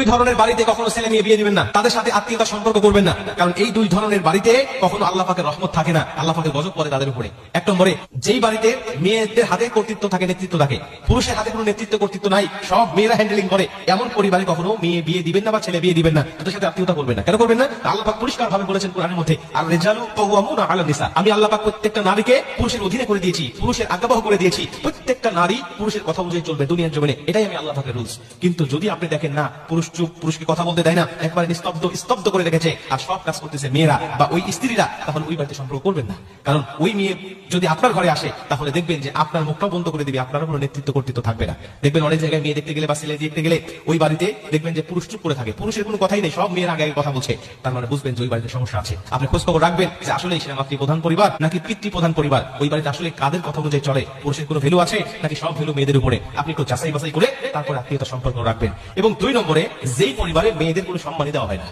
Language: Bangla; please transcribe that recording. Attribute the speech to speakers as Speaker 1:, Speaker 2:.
Speaker 1: দুই ধরনের বাড়িতে কখনো ছেলে মেয়ে বিয়ে দিবেন না, তাদের সাথে আত্মীয়তার সম্পর্ক করবেন না, কারণ এই দুই ধরনের বাড়িতে কখনো আল্লাহ পাকের রহমত থাকে না, আল্লাহ পাকের গজব পড়ে তাদের উপরে। এক নম্বরে, যেই বাড়িতে মেয়েদের হাতে কর্তৃত্ব থাকে, নেতৃত্ব থাকে, পুরুষের হাতে কোনো নেতৃত্ব কর্তৃত্ব নাই, সব মেয়েরা হ্যান্ডেলিং করে, এমন পরিবারে কখনো মেয়ে বিয়ে দিবেন না বা ছেলে বিয়ে দিবেন না, তাদের সাথে আত্মীয়তা করবেন না। কেন করবেন না? আল্লাহ পাক পরিষ্কার ভাবে বলেছেন কোরআনের মধ্যে, আর রিজালু কাওয়ামুনা আলা নিসা, আমি আল্লাহ পাক প্রত্যেকটা নারীকে পুরুষের অধীনে করে দিয়েছি, পুরুষের আজ্ঞাবহ করে দিয়েছি, প্রত্যেকটা নারী পুরুষের কথা অনুযায়ী চলবে দুনিয়ার জমিনে, এটাই আমি আল্লাহ পাকের রুলস। কিন্তু যদি আপনি দেখেন না, পুরুষ চুপ, পুরুষকে কথা বলতে দেয় না, একবারে স্তব্ধ করে রেখেছে, আর সব কাজ করতেছে মেয়েরা বা ওই স্ত্রীরা, তাহলে ওই বাড়িতে সম্পর্ক করবেন না। কারণ ওই মেয়ে যদি আপনার ঘরে আসে, তাহলে দেখবেন যে আপনার মুখটা বন্ধ করে দিবে, আপনার কোনো নেতৃত্ব কর্তৃত্ব থাকবে না। দেখবেন অনেক জায়গায় মেয়ে দেখতে গেলে বা ছেলে দেখতে গেলে ওই বাড়িতে দেখবেন যে পুরুষ চুপ করে থাকে, পুরুষের কোনো কথাই নেই, সব মেয়ের আগে কথা বলছে, তার মানে বুঝবেন যে ওই বাড়িতে সমস্যা আছে। আপনি খোঁজ খবর রাখবেন যে আসলে সেটা মাতৃ প্রধান পরিবার নাকি পিতৃ প্রধান পরিবার, ওই বাড়িতে আসলে কাদের কথা অনুযায়ী চলে, পুরুষের কোনো ভ্যালু আছে নাকি সব ভ্যালু মেয়েদের উপরে, আপনি একটু যাচাই বাছাই করে তারপরে আত্মীয়তা সম্পর্ক রাখবেন। এবং দুই নম্বরে, যেই পরিবারে মেয়েদের কোনো সম্মানই দেওয়া হয় না,